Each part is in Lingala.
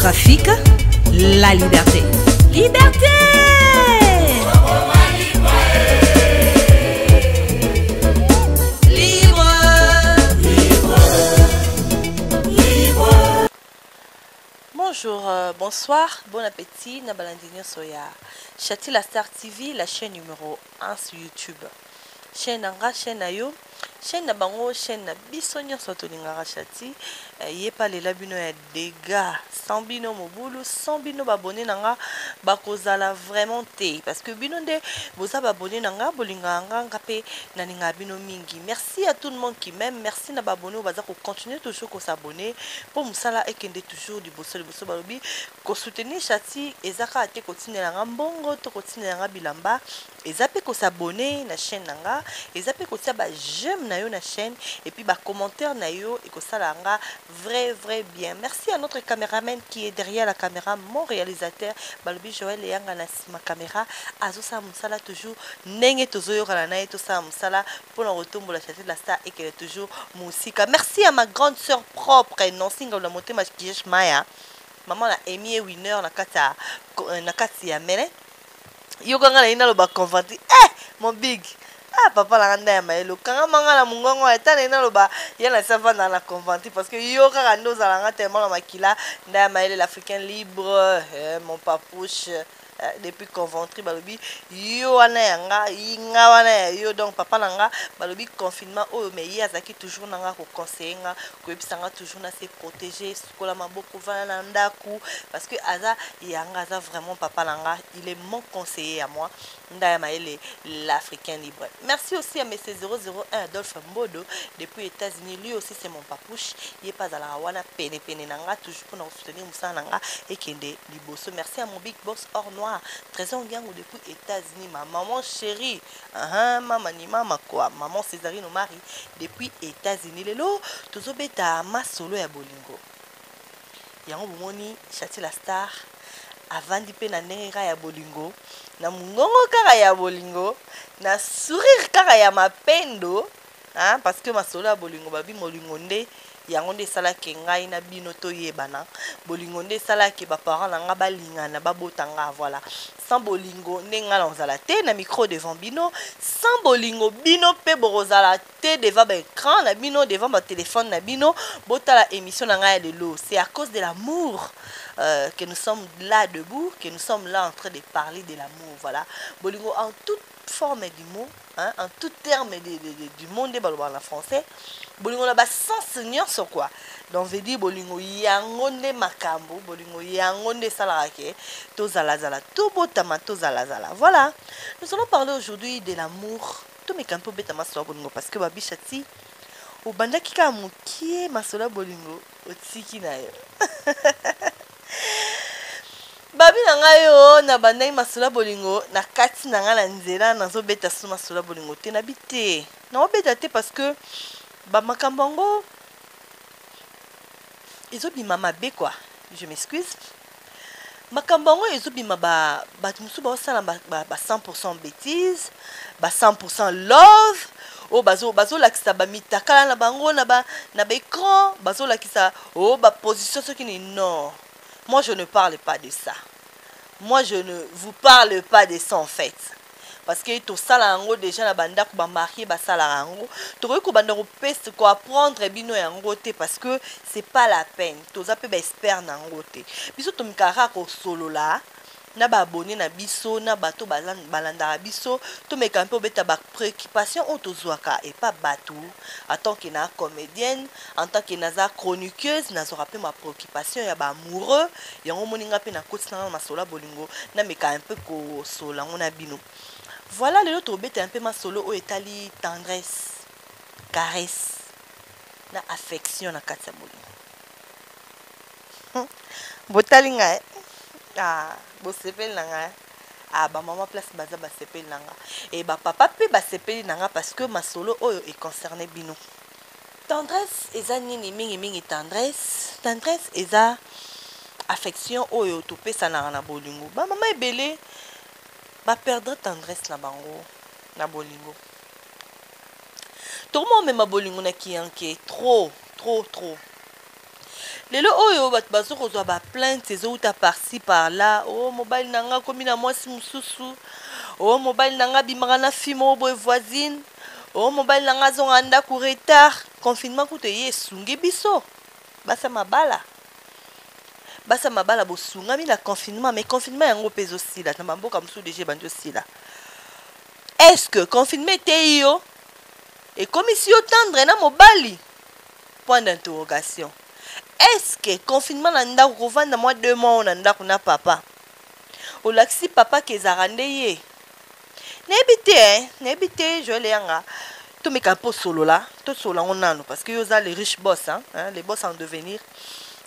Trafic, la liberté. Liberté! Bonjour, bonsoir, bon appétit, Nabalandini Soya. Chati la Star TV, la chaîne numéro 1 sur YouTube. Chaîne Anga, chaîne Ayo, chaîne Nabango, chaîne Bisonio Sotoningara Chati. Yepa les labino ya dégâts, sans bino mobulu, sans bino babone nanga, bakozala vraiment te. Parce que bino de, vous avez abonné nanga, bolinga anga, ngape, naninga bino mingi. Merci à tout le monde qui m'aime, merci na babone, ou baza ko continuer toujours ko s'abonner, pour musala ekende toujours du bosso balobi, ko soutenir Chati, ezaka ate continuer nanga mbongo, to continuer nanga bilamba, ezape ko s'abonner na chaîne nanga, ezape ko tia ba j'aime na yo na chaîne, et puis ba commentaire na yo, et ko sala nga, vrai bien. Merci à notre caméraman qui est derrière la caméra, mon réalisateur Balobi Joël et Yanga ma caméra azo sa musala toujours nenge tozo yora na to sa musala pour le retour la Chati de la Star et qu'elle est toujours musika. Merci à ma grande sœur propre non single la montée ma Maya. Maman la Amy winner na kati ya mele. Yo kanga na ina lo ba converti. Mon big. Ah papa la randa ya maelo kanga manga la mungongo etana ina loba yana sava na la conventi parce que yo kanga ndo za langa tellement la makila nda ya maelo l'africain libre mon papouche depuis conventri balobi yo wana yanga inga wana yo donc papa nanga balobi confinement o mais ya zaki toujours nanga ko conseiller nga ko ebisanga toujours na se protéger sukola maboko vana na ndaku parce que aza yanga aza vraiment papa nanga il est mon conseiller à moi nda ya maelo l'africain libre. Merci aussi à M. 001 Adolphe Mbodo depuis les États-Unis. Lui aussi c'est mon papouche. Il n'est pas à la wana pene nanga toujours pour nous soutenir Moussa nanga et Kende Liboso. Merci à mon big boss hors noir. Trésor Ngango depuis les États-Unis. Ma maman chérie. Maman ni maman quoi. Maman Césarine Omari depuis les États-Unis. Lelo tozo beta ma solo ya bolingo. Yango bomoni Chati la Star. Avant de na nenga ya bolingo na mungongo kaka ya bolingo na sourire kaka ya mapendo parce que ma solo ya bolingo babi molingo nde yango nde sala ke ngai na bino to yebana bolingo nde sala ke ba parents nga balingana babotanga voilà sans bolingo nde nga nzala te na micro devant bino sans bolingo bino pe borozala te devant ba écran na bino devant ba téléphone na bino botala émission na nga ya lelo c'est à cause de l'amour que nous sommes là debout, que nous sommes là en train de parler de l'amour, voilà. Bolingo en toute forme du mot, en tout terme du monde en français. Bolingo là-bas sans seigneur sur quoi. Donc veut dire bolingo yangonde makambo, bolingo yangonde salarake, to zala to botama to zala. Voilà. Nous allons parler aujourd'hui de l'amour. Tout mes campo betama sur bolingo parce que babi Chati au banda kika mukie masola bolingo otiki na yo. Babi nanga yo na bandai masula bolingo na kati nanga na nzela nazo beta su masula bolingo te na bité na obeta te parce que ba makambango ezobima mabe quoi je m'excuse makambango ezobima ba musu ba osala ba 100% bêtise ba 100% love o bazo lakisa ba mitakala na bango na ba écran bazo lakisa o ba position ce qui n'est non. Moi, je ne parle pas de ça. Moi, je ne vous parle pas de ça en fait. Parce que tout ça là, déjà la banda ko ba marier ba sala rango, to ko banda ko peste ko apprendre bino yango te parce que c'est pas la peine. To za pe ba expert na ngote. Biso to mikara ko solo là. Na ba abonné na biso na bato balanda biso to me kampe obeta ba préoccupation o to zwaka et pas batou en tant que na comédienne en tant que naza chroniqueuse na zo rappel ma préoccupation ya ba amoureux yango moninga pe na koti na masola bolingo na me kampe ko sola ngona bino voilà le to obeta un peu ma solo o etali tendresse caresse na affection na kati ya bolingo botalinga bo sepeli nanga ba maman place baza ba sepeli nanga et ba papa pe ba sepeli nanga parce que ma solo oyo est concerné bino tendresse eza nini mingi tendresse eza affection oyo to pesa na bolingo ba maman ebele ba perdre tendresse na bango na bolingo tout le monde me ma bolingo na ki trop lelo oyo bato bazokozwa baplainte ezouta par-ci par-là. Oh, mobali nanga komi na mwasi mosusu. Oh, mobali nanga bimaka na fille moko boye voisine. Oh, mobali nanga azonga ndako retard. Confinement kutu eye esungi biso. Basa mabala bosungami na confinement, mais confinement yango mpe ezosila na bamboka mosusu deja ebandi osila. Est-ce que confinement ete yo ekomi si otendre na mobali? Point d'interrogation. Est-ce que confinement na ndako kovanda mwa 2 mois na ndako na papa olakisi papa ke ezaka nde ye? Nayebi te Joel yanga tomeka mpo solola tosolola ngo nano parce que yo oza les riches boss, les boss en devenir.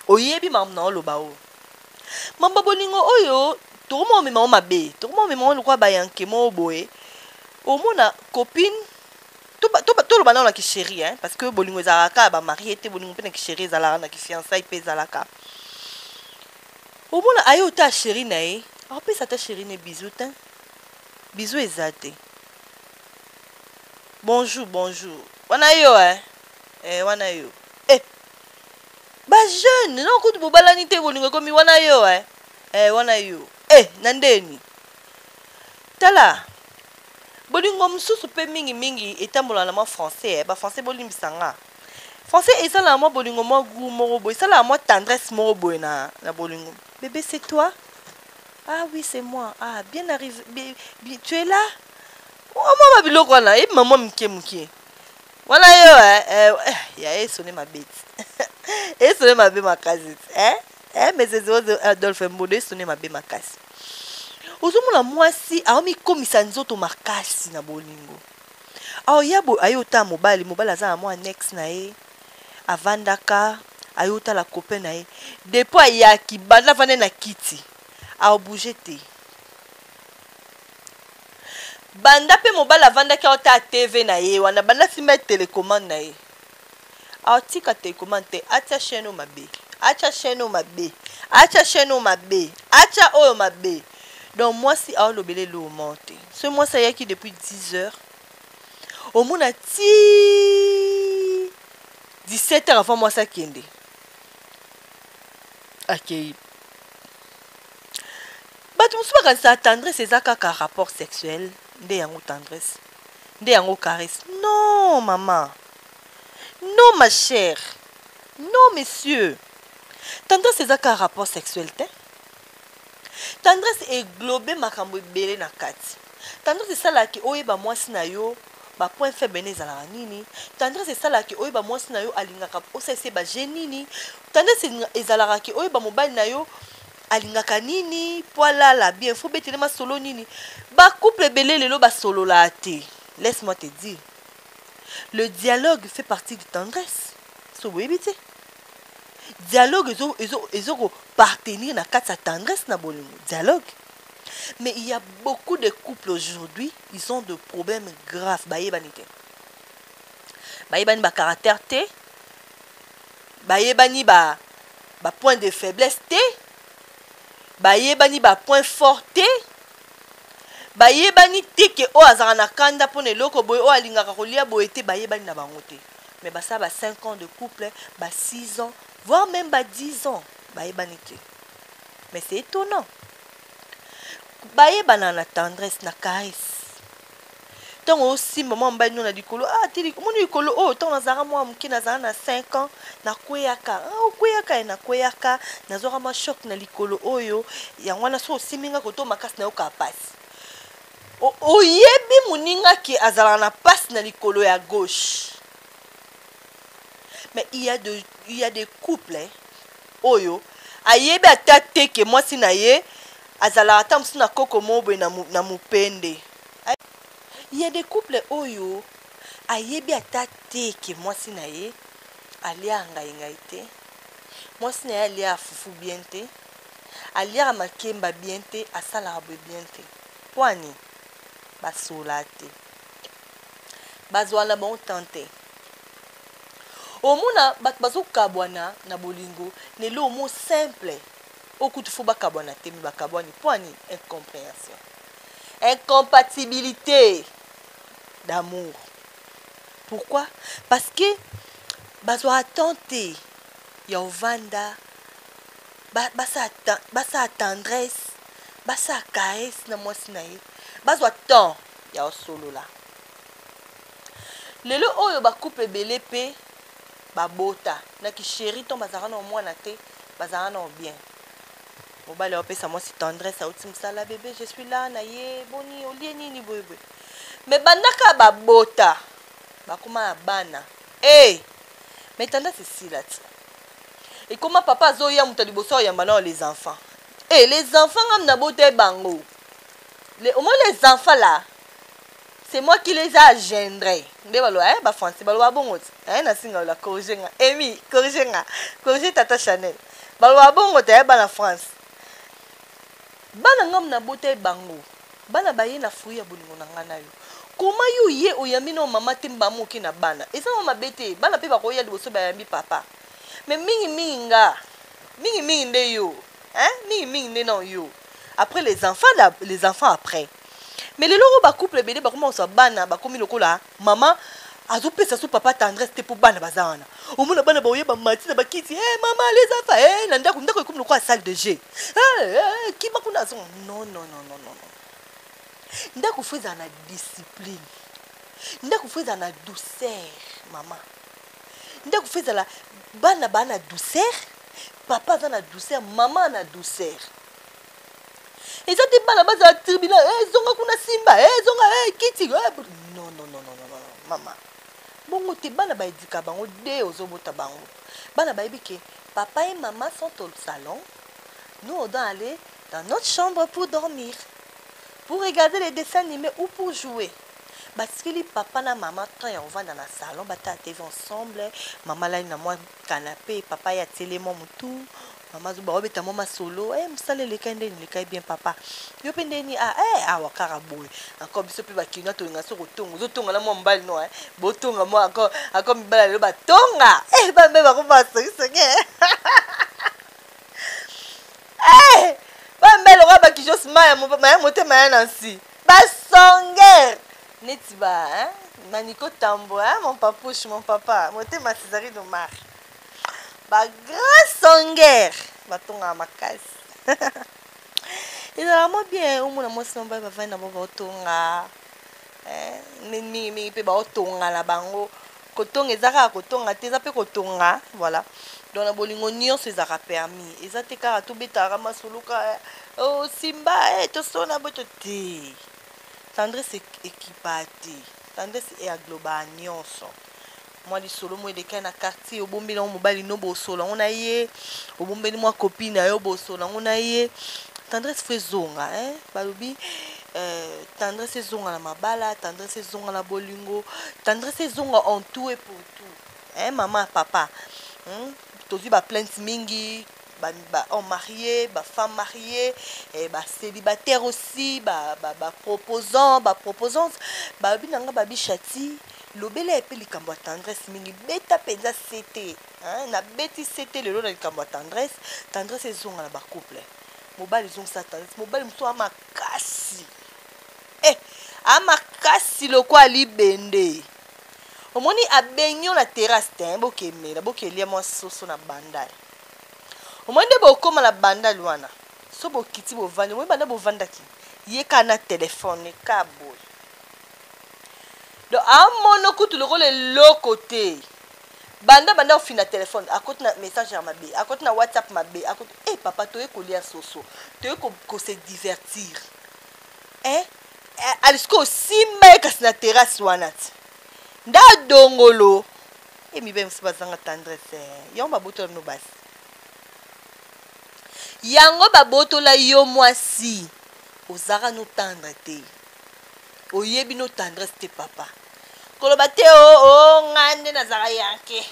Oyebi mamu na oloba o mamba bolingo oyo tokoma omema o mabe, tokoma omema o lokwa bayanke mo boye omona copine toloba nao na kisheri, parce que bolingo ezalaka bamarie te, bolingo mpe na kisheri ezalaka na kifiançai mpe ezalaka. Omona aye ota sheri na ye apesa ta sheri ne bizu te, bizu eza te. Bonjour wana yo wana yo ba jeune non kutu bobalani te bolingo komi wana yo wana yo nandeni tala bolingo mosusu mpe mingi etambola na mwa français français bolimbisanga français ezala mwa bolingo mwa goût moko boye ezala mwa tendresse moko boye na bolingo. Bébé, c'est toi? Ah oui, c'est moi. Ah, bien arrivé. Tu es là? Oh, maman biloko wana maman mke wana yo ya sonné ma bête. Et sonné ma bête makasi mais c'est Adolphe Mbode sonné ma bête makasi. Ozomona mwasi aomi komisa nzoto makasi na bolingo. Yabo ayota mobali aza na mwa annexe na ye avandaka ayota la copain na ye depuis ayaki banda vane na kiti bouger te banda pe mobali avandaki aota TV na ye wana banda sima télécommande na ye aotika télécommande te atia chaîne mabe atia oyo mabe. Donc moi si aolobele lo monte ce mois ça yaki depuis 10 heures au mona ti 17 heures avant moi ça kende ok bato mosusu bakanisa tendresse eza kaka rapport sexuel nde yango tendresse nde yango caresse. Non maman, non ma chère, non monsieur, tendresse eza kaka rapport sexuel te. Tendresse englobe makambo ebele na kati. Tendresse esalaki oyeba mwasi na yo ba point faible ne ezalaka nini. Tendresse esalaki oyeba mwasi na yo alingaka osese ba genini. Tendresse ezalaka ki oyeba mobali na yo alingaka nini poilala bien faut betelema solo nini. Ba couple ebele lelo ba solo la te. Laisse-moi te dire, le dialogue fait partie de tendresse. So webi te. Dialogue ezo partenir na kati sa tendresse na bolingo. Dialogue. Mais il y a beaucoup de couples aujourd'hui, ils ont de problèmes graves. Bayebani te. Bayebani ba caractère te. Bayebani ba point de faiblesse te. Bayebani ba point fort te. Bayebani te ke o azara na kanda pone loko boy o alingaka kolia boy te bayebani na bango te. Mais ça ba 5 ans de couple, ba 6 ans, voire même ba 10 ans, bayebani te. Mais c'est étonnant. Bayebana na tendresse na caresse. Tant aussi maman mbani na dikolo tili moni dikolo tant nazara moi mki nazara na 5 ans na kweyaka na kweyaka nazora ma choc na likolo oyo yango na so siminga koto makasi na yoka passe. Oyebi muninga ki azala na passe na likolo ya gauche. Mais il y a des couples oyo ayebi atate ke moi si na ye azala atamsi na koko mobwe na mupende. Il y a des couples oyo ayebi atate ke moi si na ye alia ngai te. Moi si na ye alia fufu bien te. Alia makemba bien te, asala bien te. Kwani basolate bazwala bon tante omuna bat bazokabwana na bolingo nelo mo simple okutu fo bakabwana te mi bakabwani poani incompréhension, incompatibilité d'amour. Pourquoi? Parce que bazwa tante ya ovanda basa tendresse basa caresse na mwasi na ye bazwa temps ya osolola lelo oyo couple ebele pe babota na kisheri to bazala na mwana te bazala na bien mobali opesa mwasi tendresse auti msala bébé je suis là na ye boni olie nini boyeboye mais bandaka babota bakoma ya bana mais tendance esila ti ekoma papa azoya moto liboso oyamba nao les enfants les enfants ngam na bota bango au moins les enfants là c'est moi qui les a engendrés nde baloba bafrançais baloba bongo ti nasinga la corrige nga emi corrige tata Chanel baloba bongo te bana France bana ngam na bota bango bana baye na fruit ya bolingo na ngana yo koma yo ye oyambi na mama te mba moki na bana eza mabe te bana pe bakoya liboso bayambi papa mais mingi nde yo mingi nde na yo après les enfants après mais les loro ba couple bébé ba comment ça bana ba komi lokola maman azopesa so papa tendresse te pour bana bazana omona bana ba oyeba mati na bakiti maman les enfants na ndako ekomi lokola salle de jeu qui makuna zo non ndako feza na discipline ndako feza na douceur maman ndako feza la bana douceur papa za na douceur maman na douceur et ça te bana baza tribunal zonga kuna simba zonga kiti non maman bongo te bana ba edika bango de ozobota bango bana ba ebike papa et maman sont au salon nous on doit aller dans notre chambre pour dormir pour regarder les dessins animés ou pour jouer parce que les papa na maman quand on va dans la salon bata TV ensemble maman là na moi canapé papa ya télé mon tout maman zo ba obeta mama solo msale le kende ni kai bien papa yo pende ni wakara boy encore biso pe ba kina to ngaso kotonga zo tonga na mo mbali no botonga mo encore mbala le ba tonga ba mbe ba ko ba senge ba mbelo ba ki jos maya mo ba mote maya nansi ba songer neti ba maniko tambo mon papouche mon papa mote ma Césarine de Mar ba grand songer batonga makasi ezala mo bien omona mwasi na mbai bavandi na bo baotonga mingi mpe baotonga na bango kotonga eza kaka kotonga te eza mpe kotonga voilà donc na bolingo nyonso ezaka permis eza te kaka tobetaka masoluka simba tosona boto te tendresse ekipa te tendresse eagloba nyonso moi lisolo mo eleka na quartier obombeli ngo mobali no bosola ngo na ye obombeli mwa copine ayo bosola ngo na ye tendresse fe zonga balobi tendresse zonga na mabala tendresse zonga na bolingo tendresse zonga en tout et pour tout maman papa tozwi ba plainte mingi ba homme marié ba femme mariée ba célibataire aussi ba proposante ba binanga ba bichati lobele epe likambo ya tendresse mingi beta penza cete na beti cete lelo na likambo ya tendresse ezonga na bacouple mobali ezongisa tendresse mobali mosu amakasi amakasi lokwa libende omoni abenyo na terrasse te bokemela bokelia mwa soso na bandai omoni nde bokoma na bandai wana so bokiti bovandi omoni banda bovandaki yeka na telefone ka boye donc amono kutu lokola eloko te banda ofina téléphone akoti na message ya mabe akoti na WhatsApp mabe akoti papa toye kolia soso toye ko se divertir alisko osimba kasi na terrasse wana ti nda dongolo mibe mosi bazanga tendresse yango babotola bino basi yango babotola yo mwasi ozaka no tendre te oyebi no tendresse te papa koloba te nga nde nazaka yanke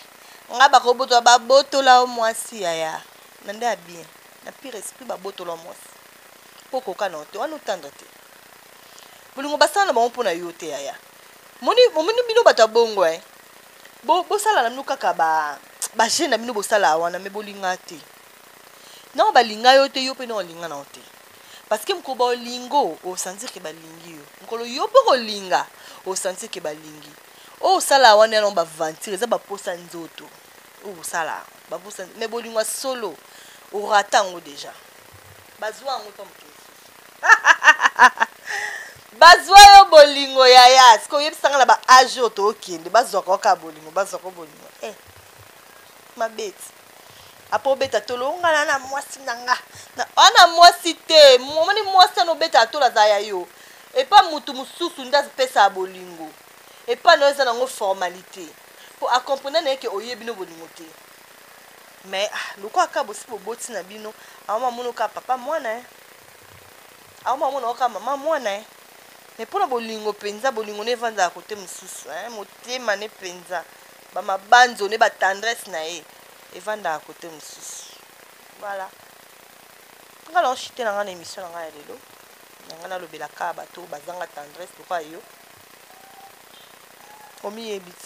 nga bakobotola babotola o mwasi yaya na nde ya bien na pire esprit babotola o mwasi mpo koka na te wana otendre te bolingo basala na bango mpo na yo te yaya momoni bino bato ya bongo bosala na bino kaka bagene na bino bosala wana me bolinga te nango balinga yo te yo mpe na olinga na yo te parce que mko bolingo osentir ke balingi yo nkolo yo mpo kolinga osentir ke balingi osala wana na bavantire eza baposa nzoto osala babusa mais bolingo solo orata ngo déjà bazwa ngo to moto bazwa yo bolingo yaya siko yebisanga na ba age to okende bazwa ka bolingo bazwa ko bolingo mabeti apo beta tolo ngana na mwasi nanga na ana mwasi te momoni mwasi no beta tola za ya yo et pas mutu mususu ndazi pesa bolingo et pas no eza nango formalité pour accompagner na ke oyebi no bolingo te mais loko aka bosi boboti na bino ama mono ka papa mwana ama mono ka mama mwana mais pour na bolingo penza bolingo ne vanda côté mususu motema ne penza ba mabanzo ne ba tendresse na e vanda côté mususu voilà ngala on chité na ngana émission na ngana lelo ngana lobela ka bato bazanga tendresse pourquoi yo omi ebit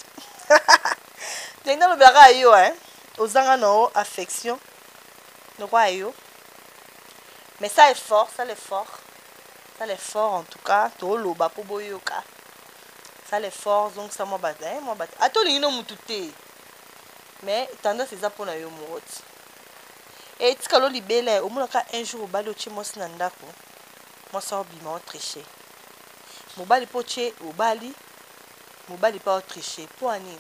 ngana lobela ka yo ozanga no affection no quoi yo mais ça est fort en tout cas to loba po boyoka ça les force donc ça moi bataille atoli no mutute mais tendance eza pona yo moti et tikalo libele omonaka un jour obali oche mosi na ndako mosa obima o tricher mobali poche obali mobali pa o tricher po ani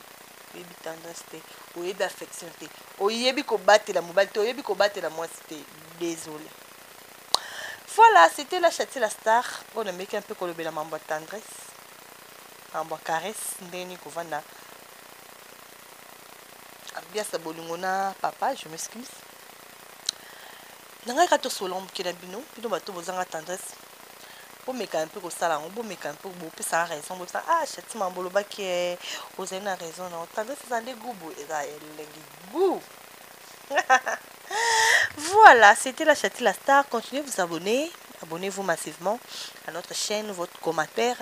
oyebi tendance te oyebi affection te oyebi kobatela mobali te oyebi kobatela mwasi te désolé. Voilà, c'était la Chati la star. On a mis un peu kolobela mambo tendresse, mambo caresse, ndeni kovanda. Bien sa bolingona papa, je m'excuse. Nanga kato solombo ki na bino bato bozanga tendresse. Pour meka un peu ko sala, on meka un peu bo pesa raison, bo ça Chati mambolo ba ki ozena raison na tendresse za ndego bo eza elengi goût. Voilà, c'était la Chati la star. Continuez de vous abonner. Abonnez-vous massivement à notre chaîne. Votre commentaire,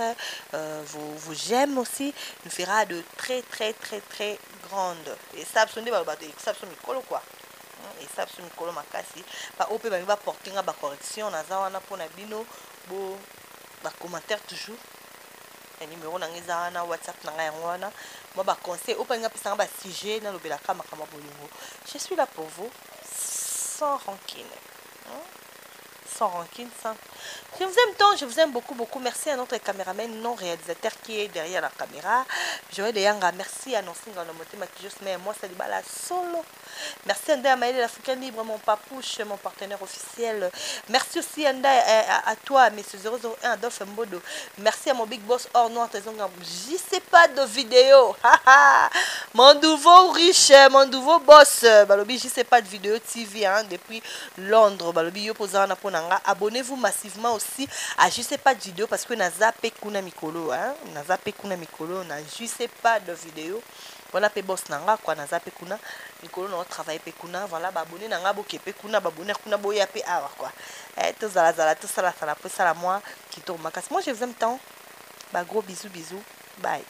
vos j'aime aussi nous fera de très grandes. Et ça, absolument quoi. Et ça, absolument makasi. Pas au pays va porter une correction. On a za pour na bino bo commentaire toujours. Un numéro na ngeza WhatsApp na ngwana. Moi ba conseil au pays nga ba sujet na lobela kama bolingo. Je suis là pour vous. Sans rancune. Sans rancune, sans... Je vous aime tant, je vous aime beaucoup. Merci à notre caméraman non réalisateur qui est derrière la caméra. Joël Deyanga, merci à nos singles mais moi c'est la solo. Merci à Ndaya Maëlle l'Africain Libre, mon papouche, mon partenaire officiel. Merci aussi à toi, monsieur 001 Adolphe Mbodo. Merci à mon big boss hors noir, j'y sais pas de vidéo. Mon nouveau riche, mon nouveau boss. Balobi, j'y sais pas de vidéo TV depuis Londres. Balobi, yo posana ponanga. Abonnez-vous massivement aussi à je sais pas de vidéo parce que na zappé kuna mikolo na zappé kuna mikolo na je sais pas de vidéo. Voilà pe boss nanga quoi na zappé kuna mikolo na travail pe kuna voilà ba abonné nanga boke pe kuna ba abonné kuna boya pe awa quoi. Tout ça tout ça pour ça moi qui tombe makas. Moi je vous aime tant. Bah gros bisous. Bye.